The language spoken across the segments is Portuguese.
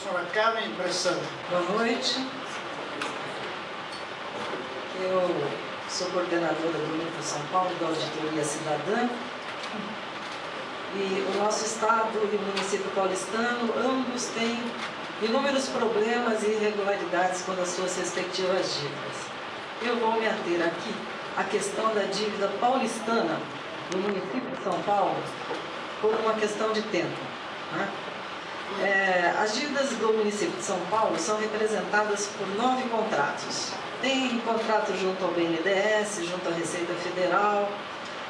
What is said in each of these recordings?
senhora Carmen Bressan. Boa noite. Eu sou coordenadora do Núcleo São Paulo da Auditoria Cidadã. E o nosso estado e o município paulistano, ambos têm inúmeros problemas e irregularidades com as suas respectivas dívidas. Eu vou me ater aqui à questão da dívida paulistana do município de São Paulo por uma questão de tempo, né? As dívidas do município de São Paulo são representadas por 9 contratos. Tem contrato junto ao BNDES, junto à Receita Federal,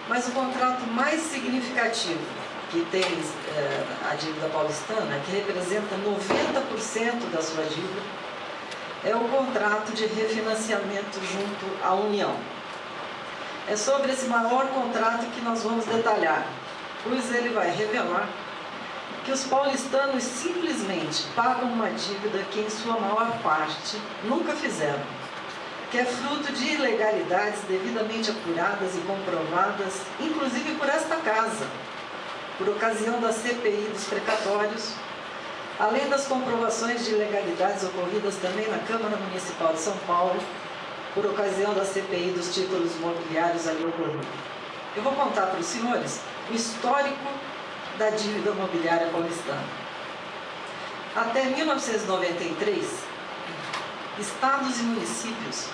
mas o contrato mais significativo que tem a dívida paulistana, que representa 90% da sua dívida, é o contrato de refinanciamento junto à União. É sobre esse maior contrato que nós vamos detalhar, pois ele vai revelar que os paulistanos simplesmente pagam uma dívida que, em sua maior parte, nunca fizeram, que é fruto de ilegalidades devidamente apuradas e comprovadas, inclusive por esta casa, por ocasião da CPI dos precatórios, além das comprovações de ilegalidades ocorridas também na Câmara Municipal de São Paulo, por ocasião da CPI dos títulos imobiliários ali ocorridos. Eu vou contar para os senhores o histórico da dívida imobiliária paulistana. Até 1993, estados e municípios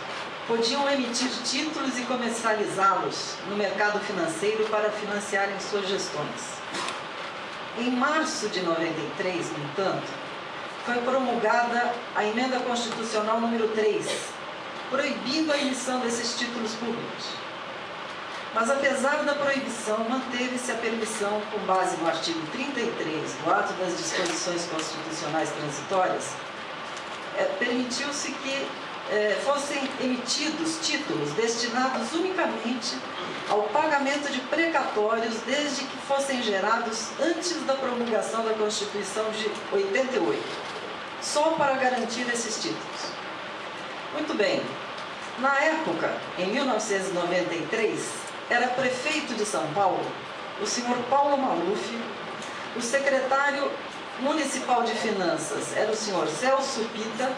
podiam emitir títulos e comercializá-los no mercado financeiro para financiarem suas gestões. Em março de 93, no entanto, foi promulgada a Emenda Constitucional número 3, proibindo a emissão desses títulos públicos. Mas, apesar da proibição, manteve-se a permissão, com base no artigo 33 do Ato das Disposições Constitucionais Transitórias, permitiu-se que fossem emitidos títulos destinados unicamente ao pagamento de precatórios, desde que fossem gerados antes da promulgação da Constituição de 88, só para garantir esses títulos. Muito bem, na época, em 1993, era prefeito de São Paulo o senhor Paulo Maluf, o secretário municipal de finanças era o senhor Celso Pita,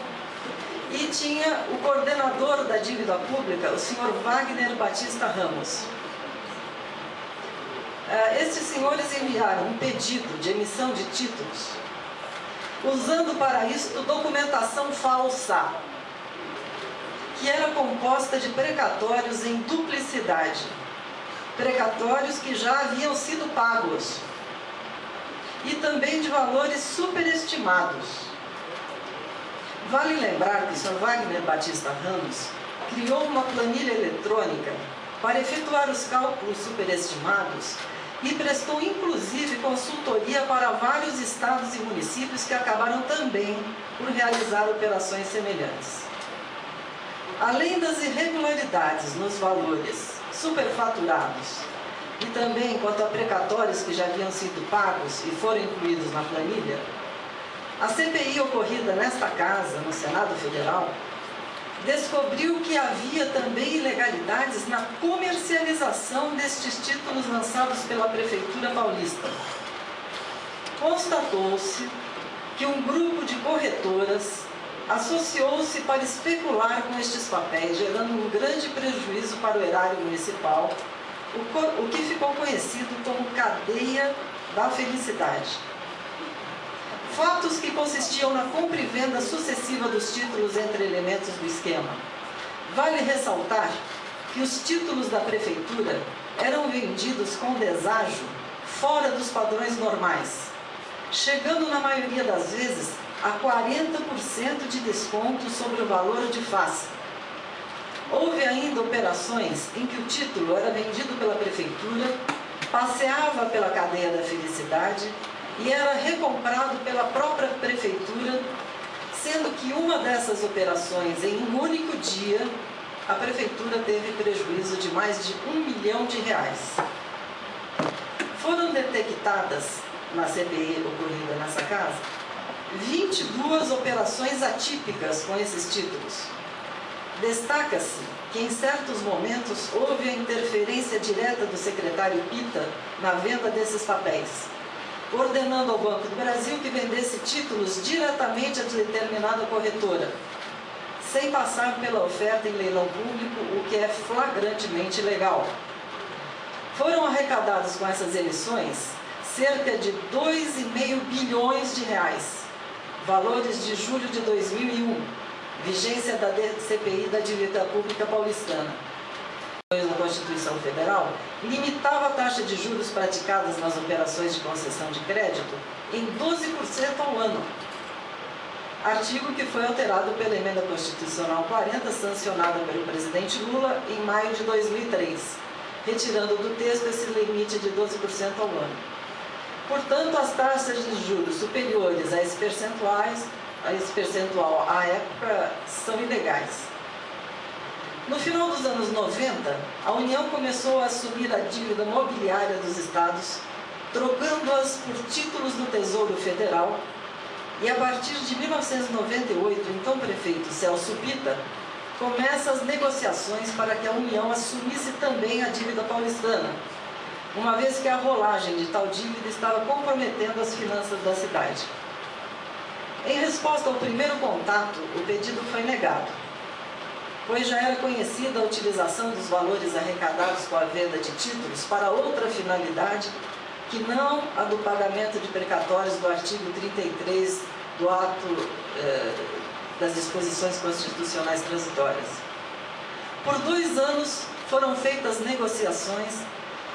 e tinha o coordenador da dívida pública, o senhor Wagner Batista Ramos. Estes senhores enviaram um pedido de emissão de títulos, usando para isto documentação falsa, que era composta de precatórios em duplicidade, precatórios que já haviam sido pagos, e também de valores superestimados. Vale lembrar que o Sr. Wagner Batista Ramos criou uma planilha eletrônica para efetuar os cálculos superestimados e prestou inclusive consultoria para vários estados e municípios que acabaram também por realizar operações semelhantes. Além das irregularidades nos valores superfaturados e também quanto a precatórios que já haviam sido pagos e foram incluídos na planilha, a CPI ocorrida nesta casa, no Senado Federal, descobriu que havia também ilegalidades na comercialização destes títulos lançados pela Prefeitura Paulista. Constatou-se que um grupo de corretoras associou-se para especular com estes papéis, gerando um grande prejuízo para o erário municipal, o que ficou conhecido como cadeia da felicidade. Fatos que consistiam na compra e venda sucessiva dos títulos entre elementos do esquema. Vale ressaltar que os títulos da prefeitura eram vendidos com deságio fora dos padrões normais, chegando na maioria das vezes a 40% de desconto sobre o valor de face. Houve ainda operações em que o título era vendido pela prefeitura, passeava pela cadeia da felicidade e era recomprado pela própria prefeitura, sendo que uma dessas operações, em um único dia, a prefeitura teve prejuízo de mais de R$1 milhão. Foram detectadas, na CPI ocorrida nessa casa, 22 operações atípicas com esses títulos. Destaca-se que em certos momentos houve a interferência direta do secretário Pita na venda desses papéis, ordenando ao Banco do Brasil que vendesse títulos diretamente a determinada corretora, sem passar pela oferta em leilão público, o que é flagrantemente ilegal. Foram arrecadados com essas emissões cerca de 2,5 bilhões de reais, valores de julho de 2001, vigência da CPI da Dívida Pública Paulistana. A Constituição Federal limitava a taxa de juros praticadas nas operações de concessão de crédito em 12% ao ano, artigo que foi alterado pela Emenda Constitucional 40, sancionada pelo presidente Lula em maio de 2003, retirando do texto esse limite de 12% ao ano. Portanto, as taxas de juros superiores a esse percentual à época são ilegais. No final dos anos 90, a União começou a assumir a dívida mobiliária dos estados, trocando-as por títulos do Tesouro Federal, e a partir de 1998, o então prefeito Celso Pitta começa as negociações para que a União assumisse também a dívida paulistana, uma vez que a rolagem de tal dívida estava comprometendo as finanças da cidade. Em resposta ao primeiro contato, o pedido foi negado, pois já era conhecida a utilização dos valores arrecadados com a venda de títulos para outra finalidade que não a do pagamento de precatórios do artigo 33 do ato das disposições constitucionais transitórias. Por 2 anos foram feitas negociações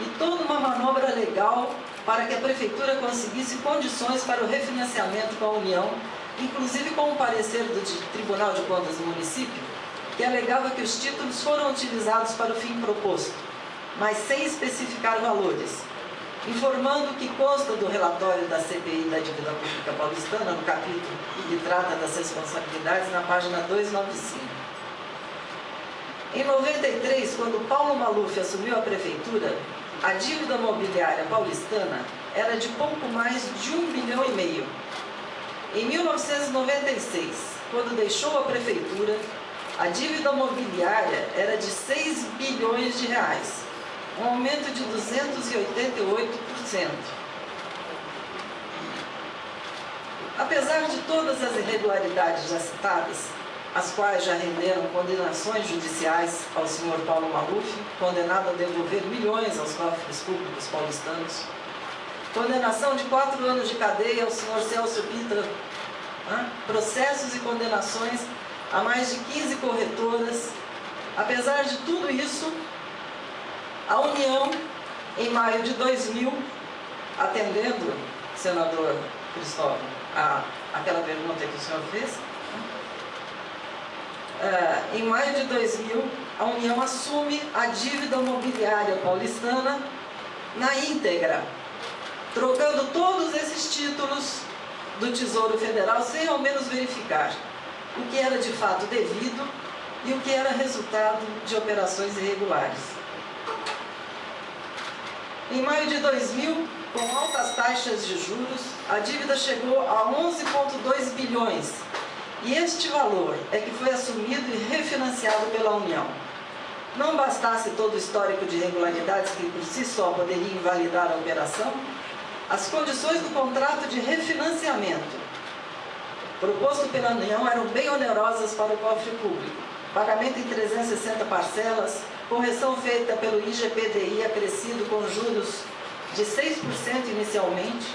e toda uma manobra legal para que a Prefeitura conseguisse condições para o refinanciamento com a União, inclusive com o parecer do Tribunal de Contas do município, que alegava que os títulos foram utilizados para o fim proposto, mas sem especificar valores, informando que consta do relatório da CPI da Dívida Pública Paulistana, no capítulo que trata das responsabilidades, na página 295. Em 93, quando Paulo Maluf assumiu a prefeitura, a dívida mobiliária paulistana era de pouco mais de 1,5 bilhão. Em 1996, quando deixou a prefeitura, a dívida mobiliária era de 6 bilhões de reais, um aumento de 288%. Apesar de todas as irregularidades já citadas, as quais já renderam condenações judiciais ao senhor Paulo Maluf, condenado a devolver milhões aos cofres públicos paulistanos, condenação de 4 anos de cadeia ao senhor Celso Pitta, processos e condenações a mais de 15 corretoras. Apesar de tudo isso, a União, em maio de 2000, atendendo, senador Cristóvão, aquela pergunta que o senhor fez, em maio de 2000, a União assume a dívida mobiliária paulistana na íntegra, trocando todos esses títulos do Tesouro Federal sem ao menos verificar o que era de fato devido e o que era resultado de operações irregulares. Em maio de 2000, com altas taxas de juros, a dívida chegou a 11,2 bilhões, e este valor é que foi assumido e refinanciado pela União. Não bastasse todo o histórico de irregularidades que por si só poderia invalidar a operação, as condições do contrato de refinanciamento proposto pela União eram bem onerosas para o cofre público. Pagamento em 360 parcelas, correção feita pelo IGPDI acrescido com juros de 6% inicialmente.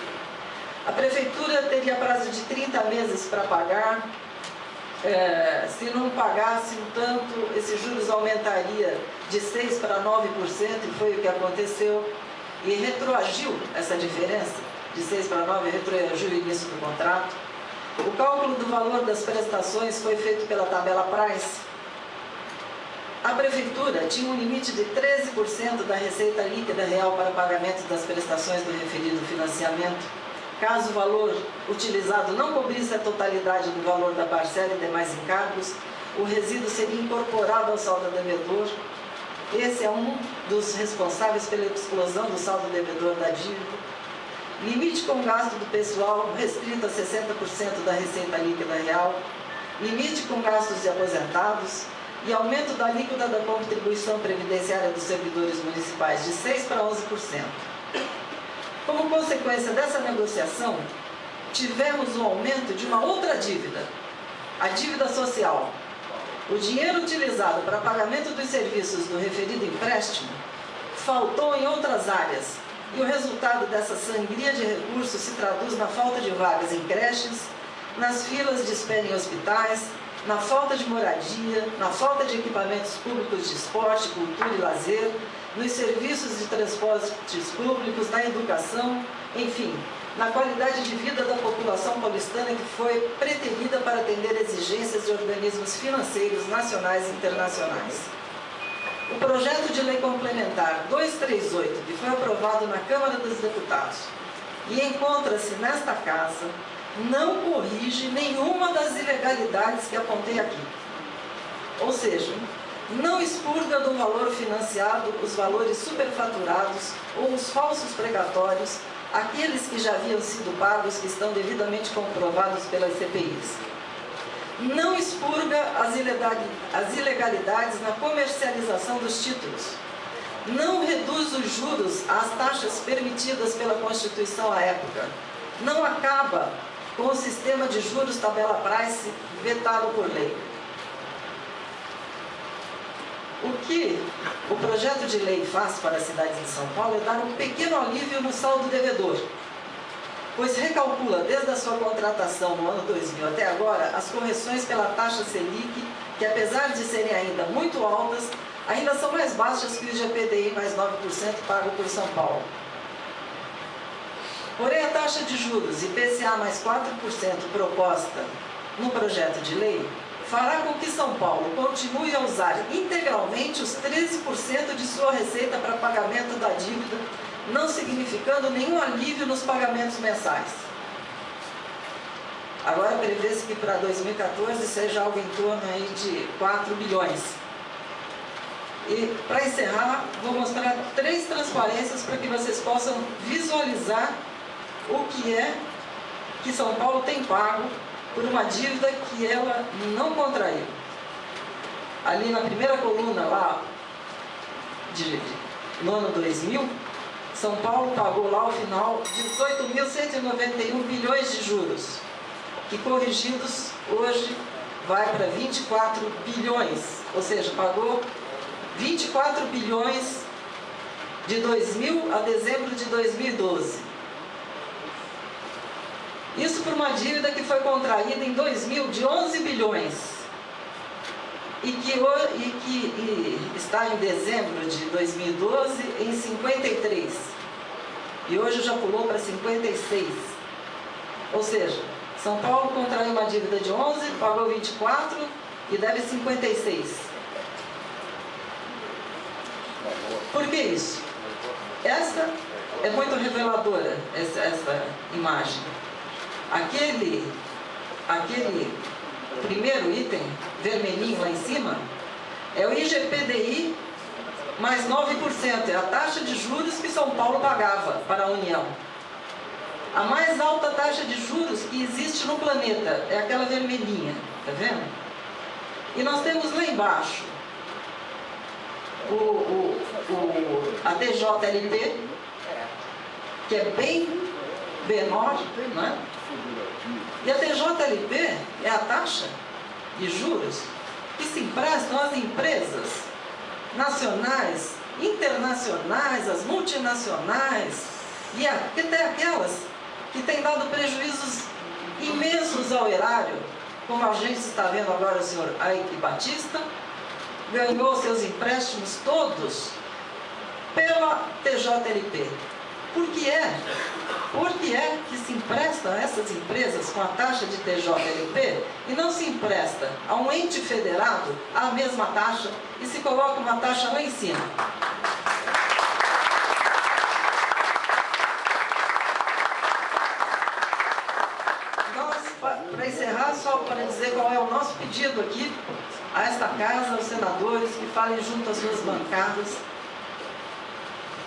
A Prefeitura teria prazo de 30 meses para pagar. Se não pagasse um tanto, esses juros aumentaria de 6% para 9%, e foi o que aconteceu. E retroagiu essa diferença, de 6 para 9, retroagiu o início do contrato. O cálculo do valor das prestações foi feito pela tabela Price. A Prefeitura tinha um limite de 13% da receita líquida real para pagamento das prestações do referido financiamento. Caso o valor utilizado não cobrisse a totalidade do valor da parcela e demais encargos, o resíduo seria incorporado ao saldo devedor. Esse é um dos responsáveis pela explosão do saldo devedor da dívida. Limite com gasto do pessoal restrito a 60% da receita líquida real. Limite com gastos de aposentados. E aumento da alíquota da contribuição previdenciária dos servidores municipais de 6% para 11%. Como consequência dessa negociação, tivemos um aumento de uma outra dívida, a dívida social. O dinheiro utilizado para pagamento dos serviços do referido empréstimo faltou em outras áreas, e o resultado dessa sangria de recursos se traduz na falta de vagas em creches, nas filas de espera em hospitais, na falta de moradia, na falta de equipamentos públicos de esporte, cultura e lazer, nos serviços de transportes públicos, na educação, enfim, na qualidade de vida da população paulistana que foi preterida para atender exigências de organismos financeiros nacionais e internacionais. O projeto de lei complementar 238, que foi aprovado na Câmara dos Deputados e encontra-se nesta casa, não corrige nenhuma das ilegalidades que apontei aqui. Ou seja, não expurga do valor financiado os valores superfaturados ou os falsos precatórios, aqueles que já haviam sido pagos, que estão devidamente comprovados pelas CPIs. Não expurga as ilegalidades na comercialização dos títulos. Não reduz os juros às taxas permitidas pela Constituição à época. Não acaba com o sistema de juros tabela price vetado por lei. O que o projeto de lei faz para a cidade de São Paulo é dar um pequeno alívio no saldo devedor, pois recalcula desde a sua contratação no ano 2000 até agora as correções pela taxa Selic, que apesar de serem ainda muito altas, ainda são mais baixas que o IGPDI mais 9% pago por São Paulo. Porém, a taxa de juros IPCA mais 4% proposta no projeto de lei fará com que São Paulo continue a usar integralmente os 13% de sua receita para pagamento da dívida, não significando nenhum alívio nos pagamentos mensais. Agora prevê-se que para 2014 seja algo em torno aí de 4 bilhões. E para encerrar, vou mostrar 3 transparências para que vocês possam visualizar o que é que São Paulo tem pago por uma dívida que ela não contraiu. Ali na primeira coluna, lá, no ano 2000, São Paulo pagou lá ao final 18.191 bilhões de juros, que corrigidos hoje vai para 24 bilhões, ou seja, pagou 24 bilhões de 2000 a dezembro de 2012. Isso por uma dívida que foi contraída em 2000 de 11 bilhões e que está em dezembro de 2012 em 53. E hoje já pulou para 56. Ou seja, São Paulo contraiu uma dívida de 11, pagou 24 e deve 56. Por que isso? Essa é muito reveladora, essa imagem. Aquele primeiro item, vermelhinho lá em cima, é o IGPDI mais 9%, é a taxa de juros que São Paulo pagava para a União. A mais alta taxa de juros que existe no planeta é aquela vermelhinha, tá vendo? E nós temos lá embaixo a TJLP, que é bem menor, né? E a TJLP é a taxa de juros que se emprestam às empresas nacionais, internacionais, as multinacionais e até aquelas que têm dado prejuízos imensos ao erário, como a gente está vendo agora o senhor Ike Batista, ganhou seus empréstimos todos pela TJLP. Por que é que se empresta a essas empresas com a taxa de TJLP e não se empresta a um ente federado a mesma taxa e se coloca uma taxa lá em cima? Para encerrar, só para dizer qual é o nosso pedido aqui a esta casa, aos senadores, que falem junto às suas bancadas,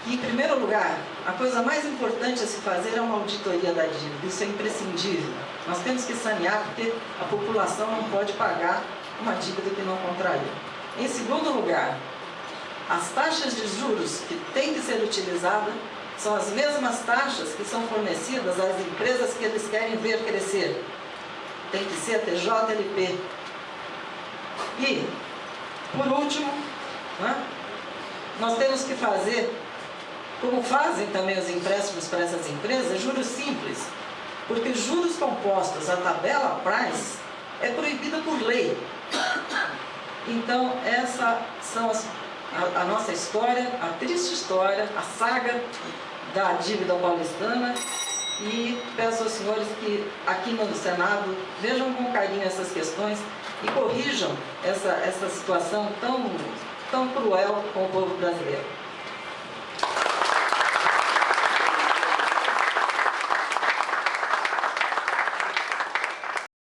que, em primeiro lugar, a coisa mais importante a se fazer é uma auditoria da dívida. Isso é imprescindível. Nós temos que sanear, porque a população não pode pagar uma dívida que não contraiu. Em segundo lugar, as taxas de juros que têm que ser utilizadas São as mesmas taxas que são fornecidas às empresas que eles querem ver crescer. Tem que ser a TJLP. E, por último, né, nós temos que fazer, como fazem também os empréstimos para essas empresas, juros simples. Porque juros compostos, a tabela price, é proibida por lei. Então, essa são a nossa história, a triste história, a saga da dívida paulistana, e peço aos senhores que aqui no Senado vejam com carinho essas questões e corrijam essa situação tão cruel com o povo brasileiro.